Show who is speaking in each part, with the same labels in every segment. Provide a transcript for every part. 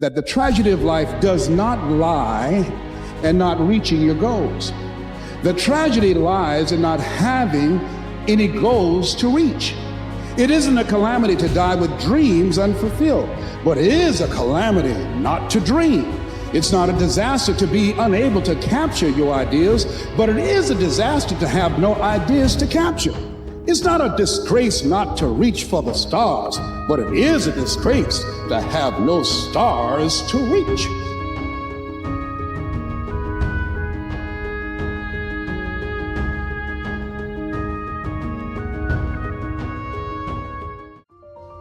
Speaker 1: that the tragedy of life does not lie in not reaching your goals. The tragedy lies in not having any goals to reach. It isn't a calamity to die with dreams unfulfilled, but it is a calamity not to dream. It's not a disaster to be unable to capture your ideas, but it is a disaster to have no ideas to capture. It's not a disgrace not to reach for the stars, but it is a disgrace to have no stars to reach.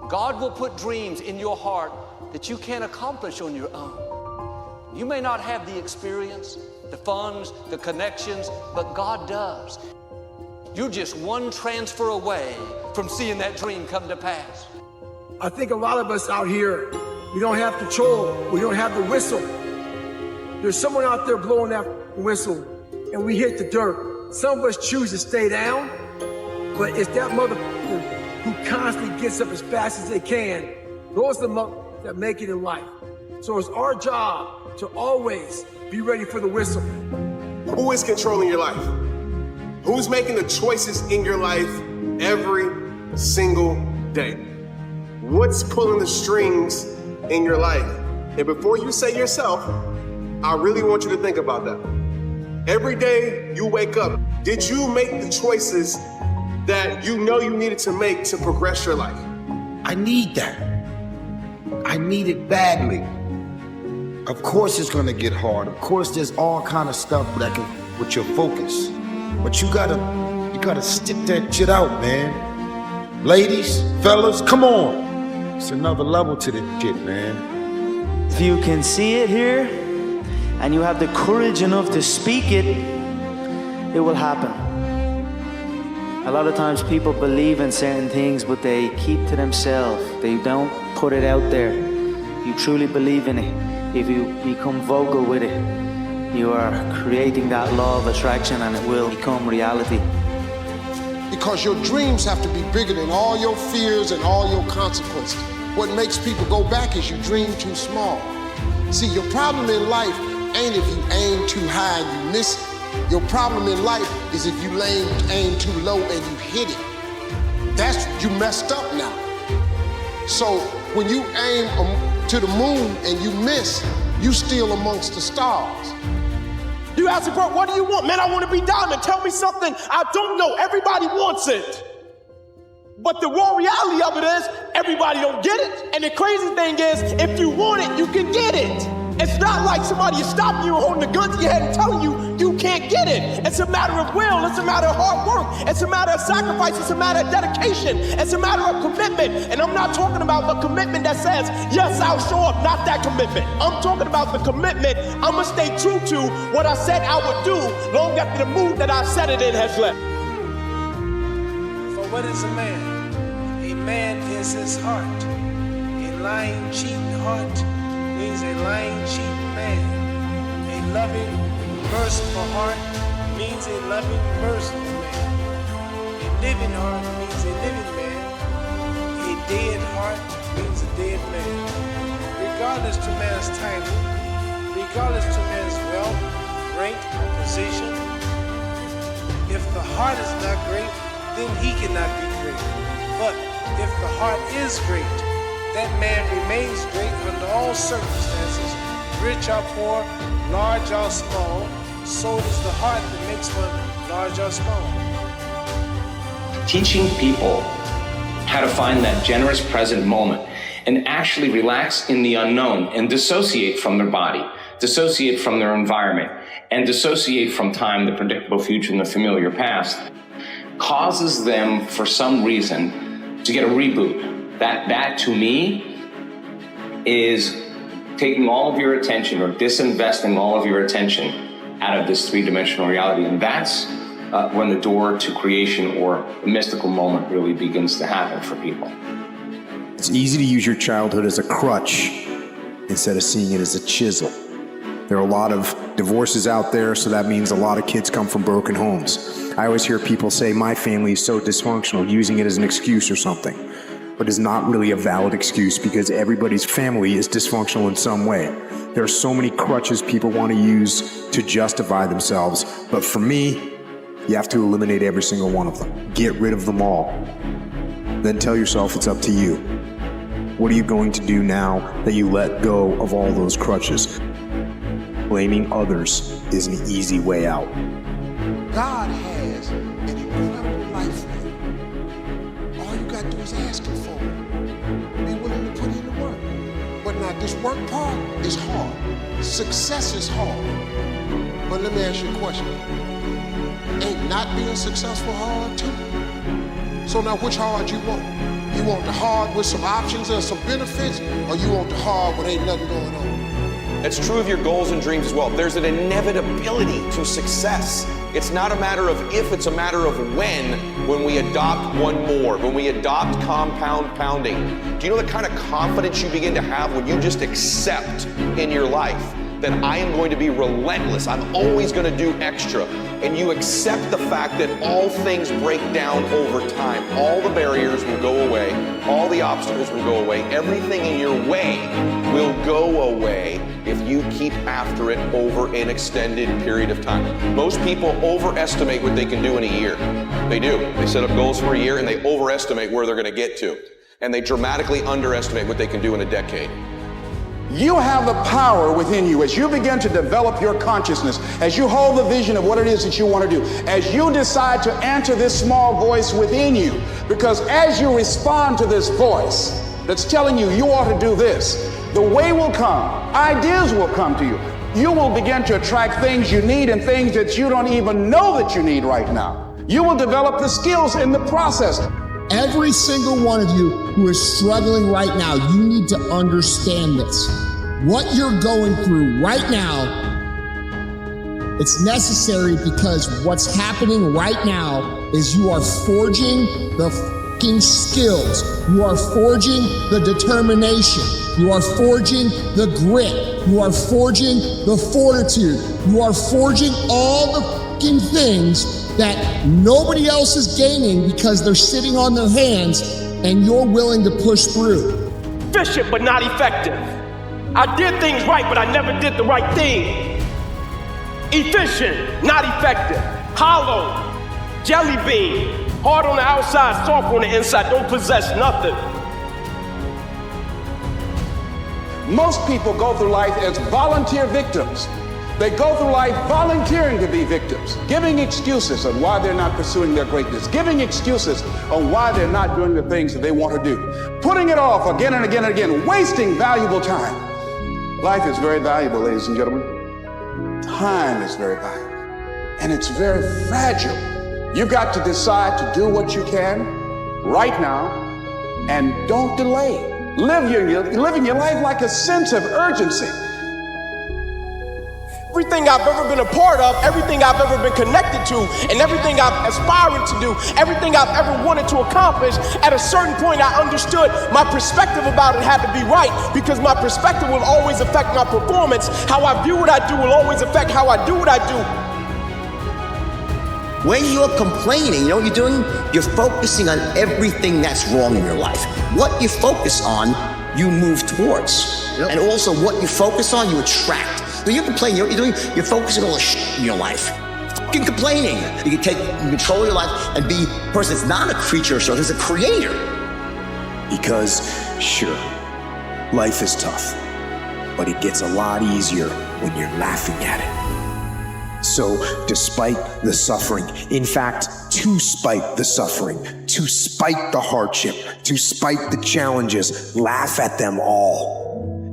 Speaker 2: God will put dreams in your heart that you can't accomplish on your own. You may not have the experience, the funds, the connections, but God does. You're just one transfer away from seeing that dream come to pass.
Speaker 3: I think a lot of us out here, we don't have control. We don't have the whistle. There's someone out there blowing that whistle and we hit the dirt. Some of us choose to stay down, but it's that motherfucker who constantly gets up as fast as they can. Those are the motherfuckers that make it in life. So it's our job to always be ready for the whistle.
Speaker 4: Who is controlling your life? Who's making the choices in your life every single day? What's pulling the strings in your life? And before you say yourself, I really want you to think about that. Every day you wake up, did you make the choices that you know you needed to make to progress your life?
Speaker 5: I need that. I need it badly. Of course it's gonna get hard. Of course there's all kind of stuff that can with your focus. But you gotta stick that shit out, man. Ladies, fellas, come on. It's another level to this shit, man.
Speaker 6: If you can see it here and you have the courage enough to speak it, it will happen. A lot of times people believe in certain things, but they keep to themselves. They don't put it out there. You truly believe in it. If you become vocal with it, you are creating that law of attraction and it will become reality.
Speaker 7: Because your dreams have to be bigger than all your fears and all your consequences. What makes people go back is you dream too small. See, your problem in life ain't if you aim too high and you miss it. Your problem in life is if you aim too low and you hit it. That's, you messed up now. So when you aim to the moon and you miss, you still amongst the stars.
Speaker 8: You ask me, bro, what do you want? Man, I want to be diamond. Tell me something I don't know. Everybody wants it. But the raw reality of it is, everybody don't get it. And the crazy thing is, if you want it, you can get it. It's not like somebody is stopping you, holding a gun to your head and telling you you can't get it. It's a matter of will. It's a matter of hard work. It's a matter of sacrifice. It's a matter of dedication. It's a matter of commitment. And I'm not talking about the commitment that says, yes, I'll show up. Not that commitment. I'm talking about the commitment. I'm going to stay true to what I said I would do long after the mood that I said it in has left.
Speaker 9: For what is a man? A man is his heart. A lying, cheating heart means a lying, cheating man. A loving, merciful heart means a loving, merciful man. A living heart means a living man. A dead heart means a dead man. Regardless to man's title, regardless to man's wealth, rank, or position, if the heart is not great, then he cannot be great. But if the heart is great, that man remains great under all circumstances, rich or poor, large or small. So is the heart that makes one large or small.
Speaker 10: Teaching people how to find that generous present moment and actually relax in the unknown and dissociate from their body, dissociate from their environment, and dissociate from time, the predictable future, and the familiar past, causes them, for some reason, to get a reboot. That to me is taking all of your attention or disinvesting all of your attention out of this three-dimensional reality. And that's when the door to creation or a mystical moment really begins to happen for people.
Speaker 11: It's easy to use your childhood as a crutch instead of seeing it as a chisel. There are a lot of divorces out there, so that means a lot of kids come from broken homes. I always hear people say, my family is so dysfunctional, using it as an excuse or something. but is not really a valid excuse because everybody's family is dysfunctional in some way. There are so many crutches people want to use to justify themselves, but for me, you have to eliminate every single one of them. Get rid of them all. Then tell yourself it's up to you. What are you going to do now that you let go of all those crutches? Blaming others is an easy way out.
Speaker 7: God has an incredible life for you. All you got to do is ask him for it. Be willing to put in the work. But now this work part is hard. Success is hard. But let me ask you a question. Ain't not being successful hard too? So now which hard you want? You want the hard with some options and some benefits, or you want the hard when ain't nothing going on?
Speaker 12: That's true of your goals and dreams as well. There's an inevitability to success. It's not a matter of if, it's a matter of when we adopt one more, when we adopt compound pounding. Do you know the kind of confidence you begin to have when you just accept in your life that I am going to be relentless, I'm always going to do extra, and you accept the fact that all things break down over time. All the barriers will go away, all the obstacles will go away, everything in your way will go away if you keep after it over an extended period of time. Most people overestimate what they can do in a year. They do. They set up goals for a year and they overestimate where they're going to get to. And they dramatically underestimate what they can do in a decade.
Speaker 1: You have the power within you as you begin to develop your consciousness, as you hold the vision of what it is that you want to do, as you decide to answer this small voice within you, because as you respond to this voice that's telling you you ought to do this, the way will come, ideas will come to you. You will begin to attract things you need and things that you don't even know that you need right now. You will develop the skills in the process.
Speaker 13: Every single one of you who is struggling right now, you need to understand this. What you're going through right now, it's necessary because what's happening right now is you are forging the fucking skills. You are forging the determination. You are forging the grit. You are forging the fortitude. You are forging all the fucking things that nobody else is gaining because they're sitting on their hands and you're willing to push through.
Speaker 8: Efficient but not effective. I did things right, but I never did the right thing. Efficient, not effective. Hollow, jelly bean, hard on the outside, soft on the inside, don't possess nothing.
Speaker 1: Most people go through life as volunteer victims. They go through life volunteering to be victims, giving excuses on why they're not pursuing their greatness, giving excuses on why they're not doing the things that they want to do, putting it off again and again and again, wasting valuable time. Life is very valuable, ladies and gentlemen. Time is very valuable, and it's very fragile. You've got to decide to do what you can right now, and don't delay. Living your life like a sense of urgency.
Speaker 8: Everything I've ever been a part of, everything I've ever been connected to, and everything I've aspired to do, everything I've ever wanted to accomplish, at a certain point I understood my perspective about it had to be right, because my perspective will always affect my performance. How I view what I do will always affect how I do what I do.
Speaker 14: When you're complaining, you know what you're doing? You're focusing on everything that's wrong in your life. What you focus on, you move towards. Yep. And also what you focus on, you attract. So you complain, you know what you're doing? You're focusing on all the shit in your life. Fucking complaining. You can take control of your life and be a person that's not a creature of sorts, it's a creator.
Speaker 11: Because, sure, life is tough, but it gets a lot easier when you're laughing at it. So, despite the suffering, in fact, to spite the suffering, to spite the hardship, to spite the challenges, laugh at them all.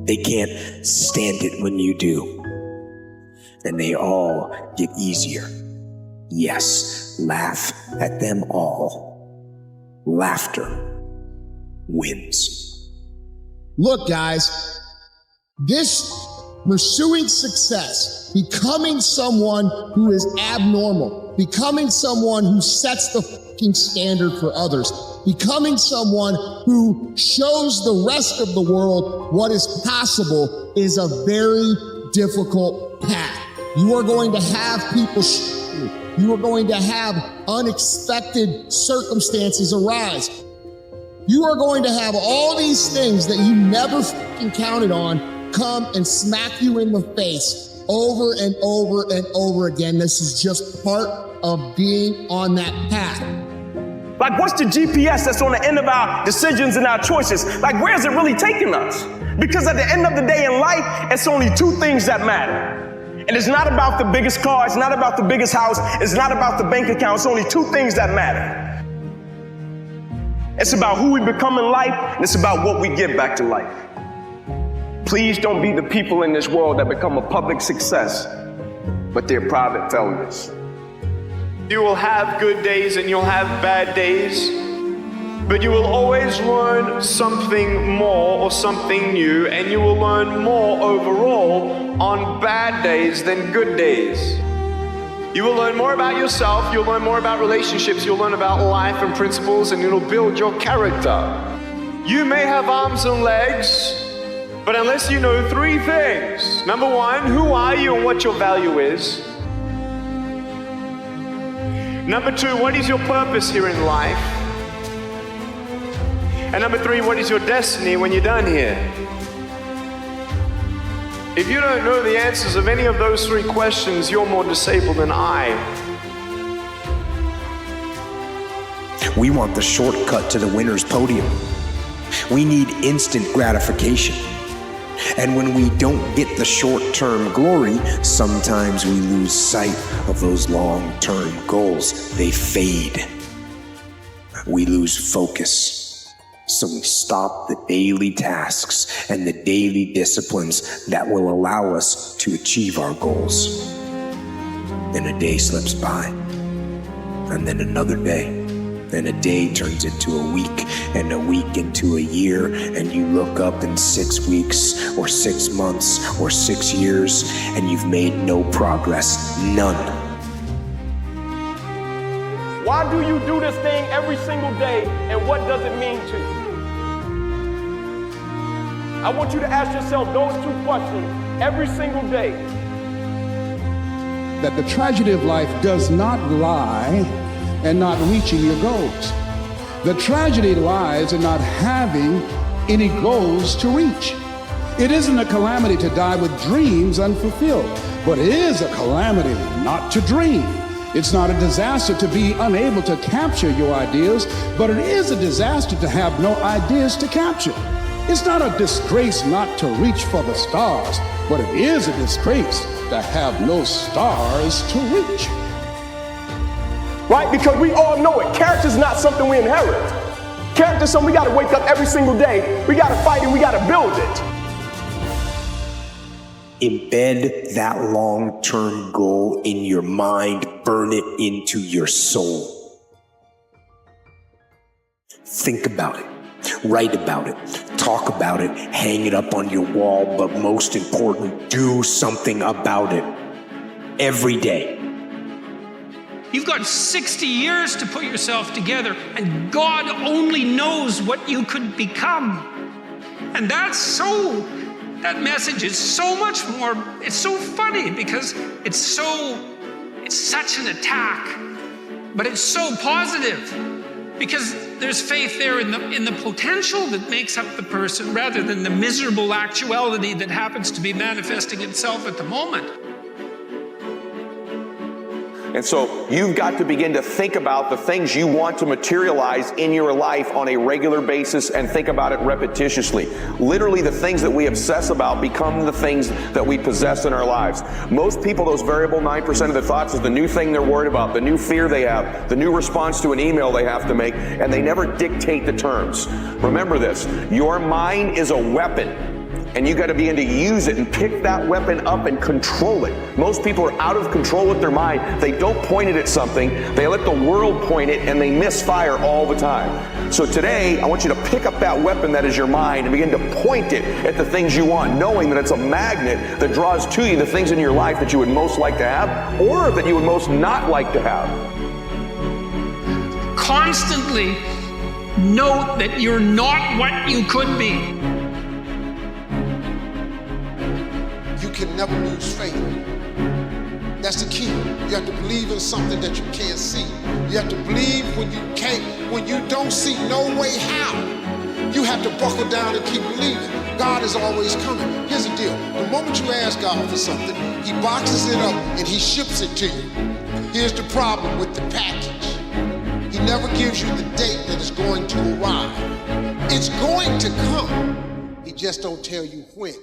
Speaker 11: They can't stand it when you do. And they all get easier. Yes, laugh at them all. Laughter wins.
Speaker 13: Look, guys, this pursuing success, becoming someone who is abnormal, becoming someone who sets the fucking standard for others, becoming someone who shows the rest of the world what is possible is a very difficult path. You are going to have people you are going to have unexpected circumstances arise. You are going to have all these things that you never fucking counted on come and smack you in the face over and over and over again. This is just part of being on that path.
Speaker 8: Like, what's the GPS that's on the end of our decisions and our choices? Like, where is it really taking us? Because at the end of the day in life, it's only two things that matter. And it's not about the biggest car, it's not about the biggest house, it's not about the bank account, it's only two things that matter. It's about who we become in life, and it's about what we give back to life. Please don't be the people in this world that become a public success, but they're private failures.
Speaker 15: You will have good days and you'll have bad days, but you will always learn something more or something new, and you will learn more overall on bad days than good days. You will learn more about yourself, you'll learn more about relationships, you'll learn about life and principles, and it'll build your character. You may have arms and legs, but unless you know three things. Number one, who are you and what your value is? Number two, what is your purpose here in life? And number three, what is your destiny when you're done here? If you don't know the answers of any of those three questions, you're more disabled than I.
Speaker 11: We want the shortcut to the winner's podium. We need instant gratification. And when we don't get the short-term glory, sometimes we lose sight of those long-term goals. They fade. We lose focus. So we stop the daily tasks and the daily disciplines that will allow us to achieve our goals. Then a day slips by, and then another day. Then a day turns into a week, and a week into a year, and you look up in 6 weeks, or 6 months, or 6 years, and you've made no progress, none.
Speaker 8: Why do you do this thing every single day, and what does it mean to you? I want you to ask yourself those two questions every single day.
Speaker 1: That the tragedy of life does not lie in not reaching your goals. The tragedy lies in not having any goals to reach. It isn't a calamity to die with dreams unfulfilled, but it is a calamity not to dream. It's not a disaster to be unable to capture your ideas, but it is a disaster to have no ideas to capture. It's not a disgrace not to reach for the stars, but it is a disgrace to have no stars to reach.
Speaker 8: Right? Because we all know it. Character's not something we inherit. Character's something we got to wake up every single day. We got to fight and we got to build it.
Speaker 11: Embed that long-term goal in your mind. Burn it into your soul. Think about it. Write about it. Talk about it. Hang it up on your wall. But most important, do something about it every day.
Speaker 16: You've got 60 years to put yourself together, and God only knows what you could become. And that message is so much more, it's so funny because it's such an attack, but it's so positive because there's faith there in the potential that makes up the person rather than the miserable actuality that happens to be manifesting itself at the moment.
Speaker 12: And so you've got to begin to think about the things you want to materialize in your life on a regular basis and think about it repetitiously. Literally, the things that we obsess about become the things that we possess in our lives. Most people, those variable 9% of their thoughts is the new thing they're worried about, the new fear they have, the new response to an email they have to make, and they never dictate the terms. Remember this, your mind is a weapon. And you got to begin to use it and pick that weapon up and control it. Most people are out of control with their mind. They don't point it at something. They let the world point it and they misfire all the time. So today, I want you to pick up that weapon that is your mind and begin to point it at the things you want, knowing that it's a magnet that draws to you the things in your life that you would most like to have or that you would most not like to have.
Speaker 16: Constantly note that you're not what you could be.
Speaker 7: You can never lose faith. That's the key. You have to believe in something that you can't see. You have to believe when you don't see no way how. You have to buckle down and keep believing. God is always coming. Here's the deal. The moment you ask God for something, he boxes it up and he ships it to you. Here's the problem with the package. He never gives you the date that it's going to arrive. It's going to come. He just don't tell you when.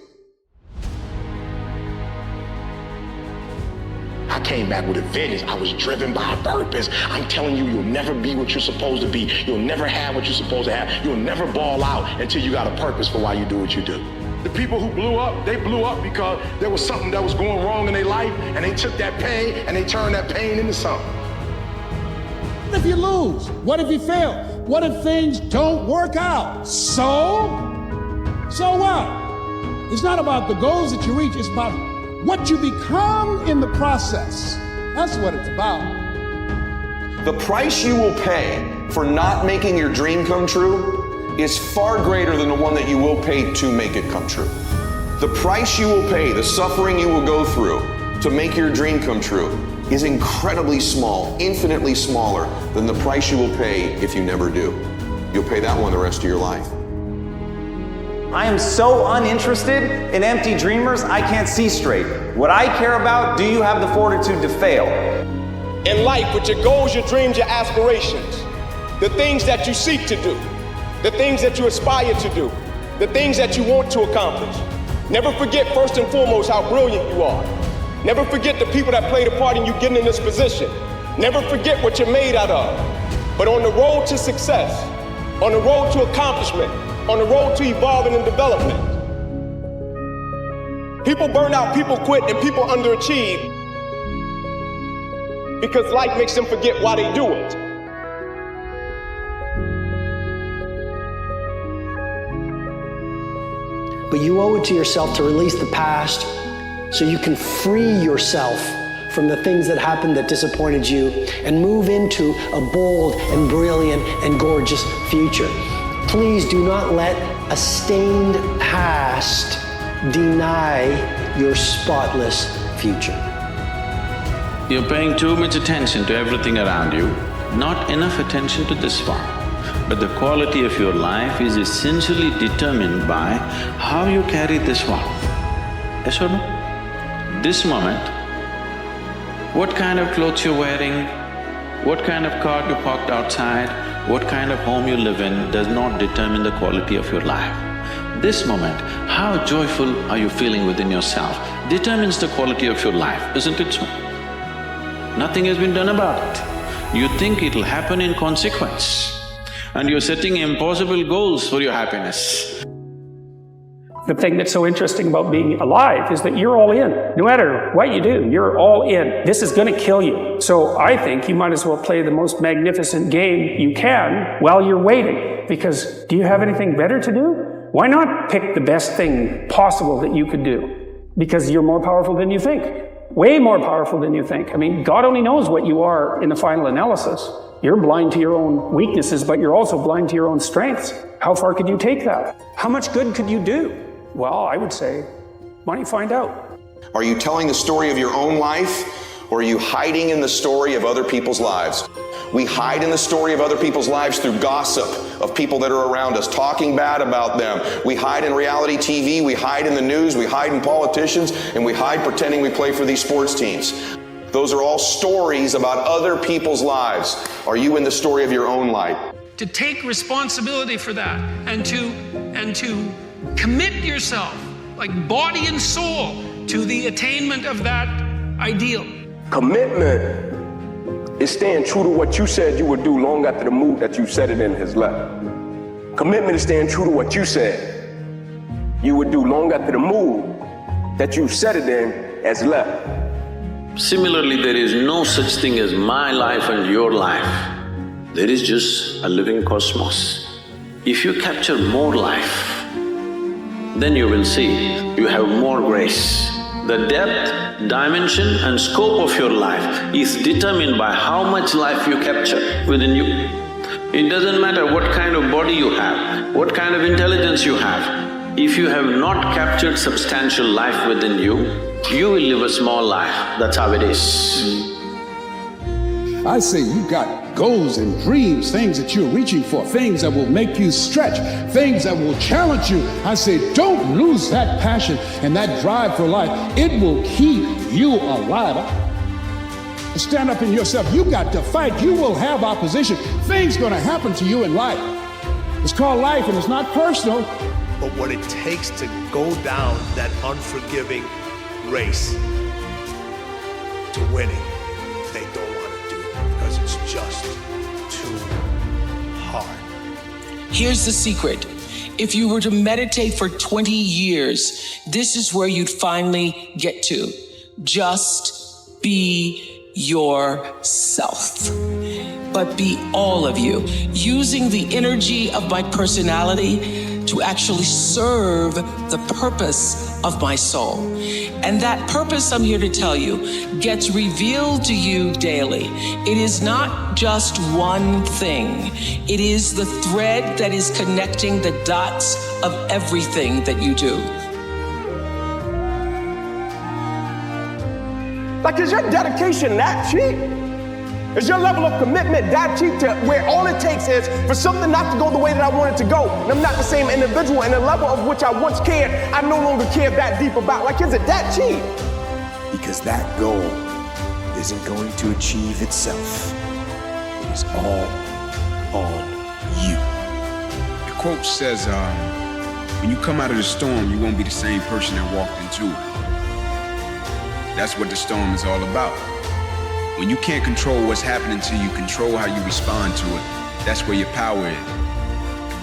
Speaker 17: I came back with a vengeance. I was driven by a purpose. I'm telling you, you'll never be what you're supposed to be. You'll never have what you're supposed to have. You'll never ball out until you got a purpose for why you do what you do. The people who blew up, they blew up because there was something that was going wrong in their life, and they took that pain and they turned that pain into something.
Speaker 1: What if you lose? What if you fail? What if things don't work out? So what? It's not about the goals that you reach, it's about what you become in the process. That's what it's about.
Speaker 12: The price you will pay for not making your dream come true is far greater than the one that you will pay to make it come true. The price you will pay, the suffering you will go through to make your dream come true is incredibly small, infinitely smaller than the price you will pay if you never do. You'll pay that one the rest of your life.
Speaker 18: I am so uninterested in empty dreamers, I can't see straight. What I care about, do you have the fortitude to fail?
Speaker 8: In life, with your goals, your dreams, your aspirations, the things that you seek to do, the things that you aspire to do, the things that you want to accomplish. Never forget, first and foremost, how brilliant you are. Never forget the people that played a part in you getting in this position. Never forget what you're made out of. But on the road to success, on the road to accomplishment, on the road to evolving and development, people burn out, people quit, and people underachieve because life makes them forget why they do it.
Speaker 19: But you owe it to yourself to release the past so you can free yourself from the things that happened that disappointed you and move into a bold and brilliant and gorgeous future. Please do not let a stained past deny your spotless future.
Speaker 20: You're paying too much attention to everything around you, not enough attention to this one. But the quality of your life is essentially determined by how you carry this one. Yes or no? This moment, what kind of clothes you're wearing, what kind of car you parked outside, what kind of home you live in does not determine the quality of your life. This moment, how joyful are you feeling within yourself determines the quality of your life, isn't it so? Nothing has been done about it. You think it'll happen in consequence, and you're setting impossible goals for your happiness.
Speaker 16: The thing that's so interesting about being alive is that you're all in. No matter what you do, you're all in. This is gonna kill you. So I think you might as well play the most magnificent game you can while you're waiting. Because do you have anything better to do? Why not pick the best thing possible that you could do? Because you're more powerful than you think. Way more powerful than you think. I mean, God only knows what you are in the final analysis. You're blind to your own weaknesses, but you're also blind to your own strengths. How far could you take that? How much good could you do? Well, I would say, why don't you find out?
Speaker 12: Are you telling the story of your own life, or are you hiding in the story of other people's lives? We hide in the story of other people's lives through gossip of people that are around us, talking bad about them. We hide in reality TV, we hide in the news, we hide in politicians, and we hide pretending we play for these sports teams. Those are all stories about other people's lives. Are you in the story of your own life?
Speaker 16: To take responsibility for that and to commit yourself, like body and soul, to the attainment of that ideal.
Speaker 8: Commitment is staying true to what you said you would do long after the mood that you said it in has left. Commitment is staying true to what you said you would do long after the mood that you said it in has left.
Speaker 20: Similarly, there is no such thing as my life and your life. There is just a living cosmos. If you capture more life, then you will see you have more grace. The depth, dimension and scope of your life is determined by how much life you capture within you. It doesn't matter what kind of body you have, what kind of intelligence you have. If you have not captured substantial life within you, you will live a small life. That's how it is.
Speaker 1: I say you got goals and dreams, things that you're reaching for, things that will make you stretch, things that will challenge you. I say, don't lose that passion and that drive for life. It will keep you alive. Stand up in yourself. You got to fight. You will have opposition. Things going to happen to you in life. It's called life, and it's not personal.
Speaker 21: But what it takes to go down that unforgiving race to winning, they don't want to do because it's just too hard.
Speaker 22: Here's the secret. If you were to meditate for 20 years, this is where you'd finally get to. Just be yourself. But be all of you, using the energy of my personality to actually serve the purpose of my soul. And that purpose, I'm here to tell you, gets revealed to you daily. It is not just one thing. It is the thread that is connecting the dots of everything that you do.
Speaker 8: Like, is your dedication that cheap? Is your level of commitment that cheap to where all it takes is for something not to go the way that I want it to go? And I'm not the same individual, and the level of which I once cared, I no longer care that deep about. Like, is it that cheap?
Speaker 11: Because that goal isn't going to achieve itself. It is all on you.
Speaker 23: The quote says, when you come out of the storm, you won't be the same person that walked into it. That's what the storm is all about. When you can't control what's happening to you, control how you respond to it. That's where your power is.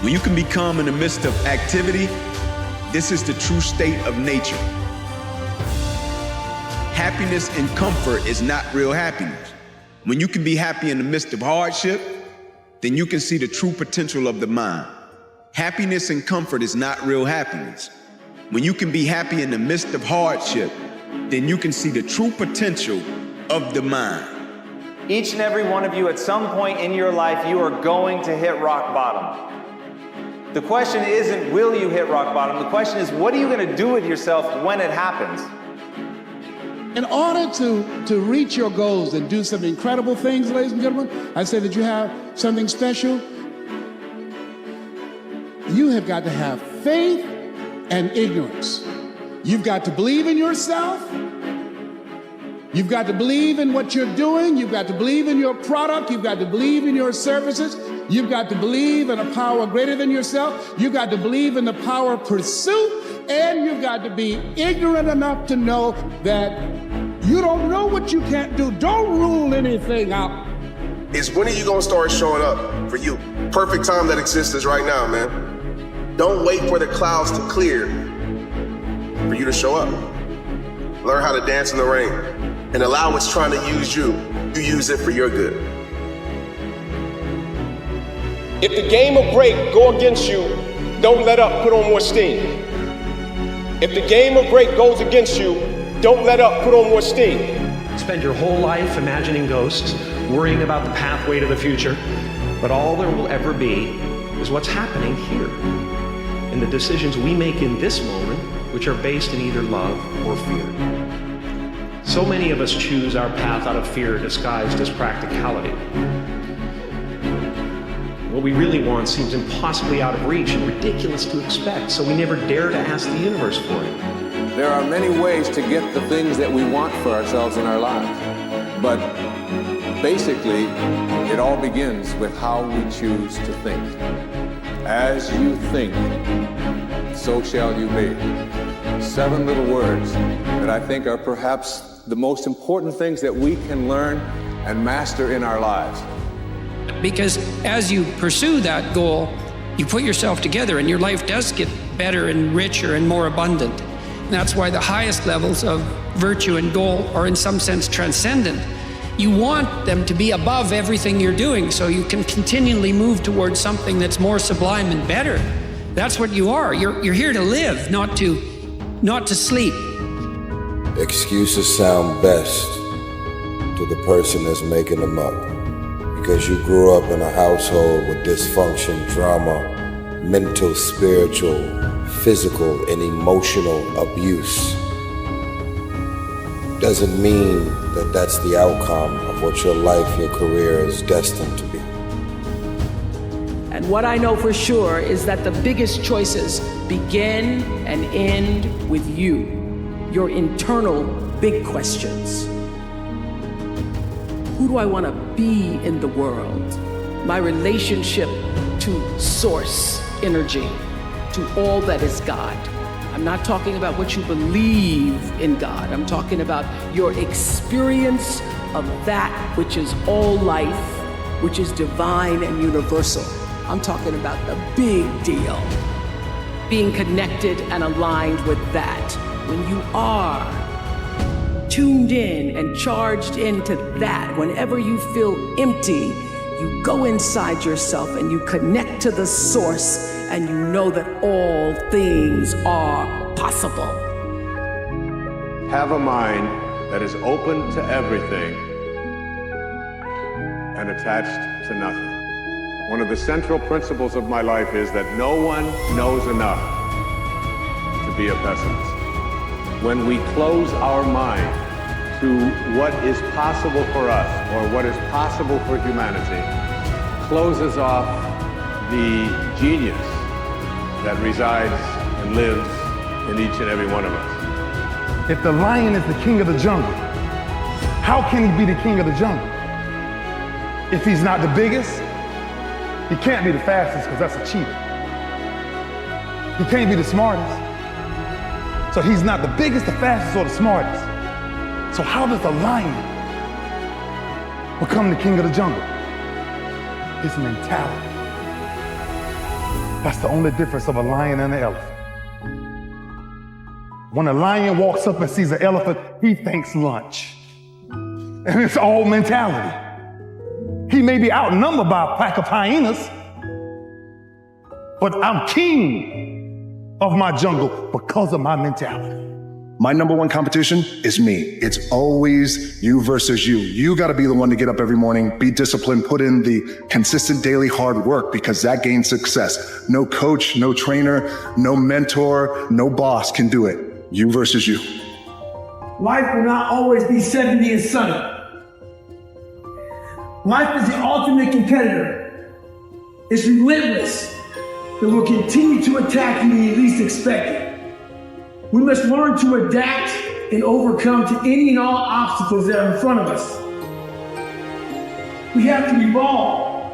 Speaker 23: When you can be calm in the midst of activity, this is the true state of nature. Happiness and comfort is not real happiness. When you can be happy in the midst of hardship, then you can see the true potential of the mind. Happiness and comfort is not real happiness. When you can be happy in the midst of hardship, then you can see the true potential of the mind.
Speaker 18: Each and every one of you, at some point in your life, you are going to hit rock bottom. The question isn't, will you hit rock bottom? The question is, what are you going to do with yourself when it happens?
Speaker 1: In order to reach your goals and do some incredible things, ladies and gentlemen, I say that you have something special. You have got to have faith and ignorance. You've got to believe in yourself. You've got to believe in what you're doing. You've got to believe in your product. You've got to believe in your services. You've got to believe in a power greater than yourself. You've got to believe in the power of pursuit. And you've got to be ignorant enough to know that you don't know what you can't do. Don't rule anything out.
Speaker 4: Is when are you gonna start showing up for you? Perfect time that exists is right now, man. Don't wait for the clouds to clear for you to show up. Learn how to dance in the rain and allow what's trying to use you. You use it for your good.
Speaker 8: If the game of break go against you, don't let up, put on more steam. If the game of break goes against you, don't let up, put on more steam.
Speaker 24: Spend your whole life imagining ghosts, worrying about the pathway to the future, but all there will ever be is what's happening here, and the decisions we make in this moment, which are based in either love or fear. So many of us choose our path out of fear disguised as practicality. What we really want seems impossibly out of reach and ridiculous to expect, so we never dare to ask the universe for it.
Speaker 25: There are many ways to get the things that we want for ourselves in our lives, but basically, it all begins with how we choose to think. As you think, so shall you be. 7 little words that I think are perhaps the most important things that we can learn and master in our lives.
Speaker 16: Because as you pursue that goal, you put yourself together and your life does get better and richer and more abundant. And that's why the highest levels of virtue and goal are in some sense transcendent. You want them to be above everything you're doing so you can continually move towards something that's more sublime and better. That's what you are. You're here to live, not to sleep.
Speaker 26: Excuses sound best to the person that's making them up. Because you grew up in a household with dysfunction, drama, mental, spiritual, physical, and emotional abuse. doesn't mean that that's the outcome of what your life, your career is destined to be.
Speaker 22: And what I know for sure is that the biggest choices begin and end with you, your internal big questions. Who do I want to be in the world? My relationship to source energy, to all that is God. I'm not talking about what you believe in God. I'm talking about your experience of that which is all life, which is divine and universal. I'm talking about the big deal. Being connected and aligned with that. When you are tuned in and charged into that, whenever you feel empty, you go inside yourself and you connect to the source, and you know that all things are possible.
Speaker 25: Have a mind that is open to everything and attached to nothing. One of the central principles of my life is that no one knows enough to be a pessimist. When we close our mind to what is possible for us or what is possible for humanity, closes off the genius that resides and lives in each and every one of us.
Speaker 2: If the lion is the king of the jungle, how can he be the king of the jungle? If he's not the biggest, he can't be the fastest because that's a cheater. He can't be the smartest. So he's not the biggest, the fastest, or the smartest. So how does the lion become the king of the jungle? His mentality. That's the only difference of a lion and an elephant. When a lion walks up and sees an elephant, he thinks lunch. And it's all mentality. He may be outnumbered by a pack of hyenas, but I'm king of my jungle because of my mentality.
Speaker 3: My number one competition is me. It's always you versus you. You got to be the one to get up every morning, be disciplined, put in the consistent daily hard work, because that gains success. No coach, no trainer, no mentor, no boss can do it. You versus you.
Speaker 5: Life will not always be 70 and sunny. Life is the ultimate competitor. It's relentless. It will continue to attack you when you least expect it. We must learn to adapt and overcome to any and all obstacles that are in front of us. We have to evolve.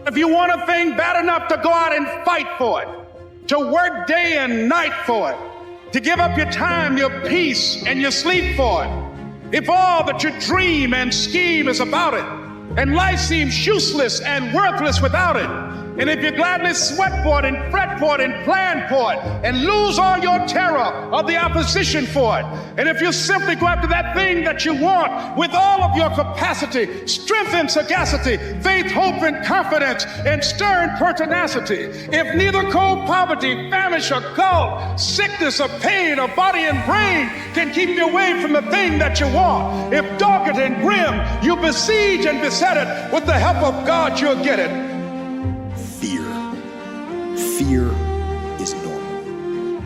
Speaker 6: If you want a thing bad enough to go out and fight for it, to work day and night for it, to give up your time, your peace, and your sleep for it, if all that you dream and scheme is about it, and life seems useless and worthless without it, and if you gladly sweat for it and fret for it and plan for it and lose all your terror of the opposition for it, and if you simply go after that thing that you want with all of your capacity, strength and sagacity, faith, hope and confidence, and stern pertinacity, if neither cold poverty, famish or gulf, sickness or pain or body and brain can keep you away from the thing that you want, if dogged and grim you besiege and beset it, with the help of God you'll get it.
Speaker 11: Fear is normal.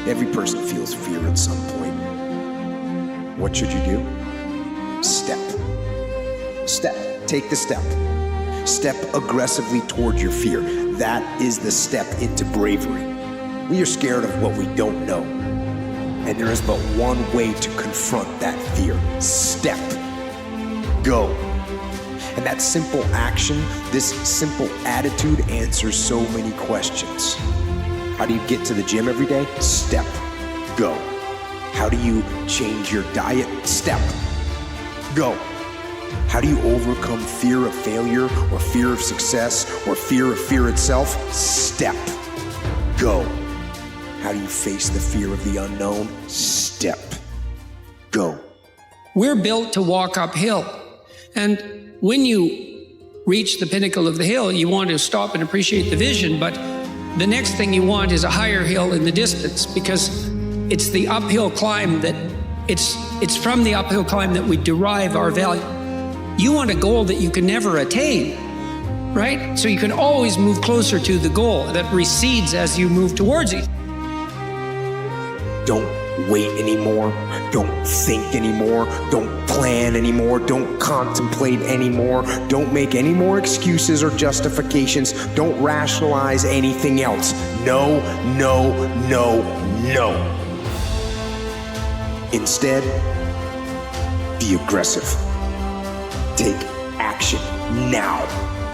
Speaker 11: Every person feels fear at some point. What should you do? Step. Take the step. Step aggressively toward your fear. That is the step into bravery. We are scared of what we don't know. And there is but one way to confront that fear. Step. Go. And that simple action, this simple attitude answers so many questions. How do you get to the gym every day? Step. Go. How do you change your diet? Step. Go. How do you overcome fear of failure or fear of success or fear of fear itself? Step. Go. How do you face the fear of the unknown? Step. Go.
Speaker 22: We're built to walk uphill. And when you reach the pinnacle of the hill, you want to stop and appreciate the vision, but the next thing you want is a higher hill in the distance, because it's the uphill climb that, it's from the uphill climb that we derive our value. You want a goal that you can never attain, right? So you can always move closer to the goal that recedes as you move towards it.
Speaker 11: Don't wait anymore. Don't think anymore. Don't plan anymore. Don't contemplate anymore. Don't make any more excuses or justifications. Don't rationalize anything else. No, no, no, no. Instead, be aggressive. Take action now.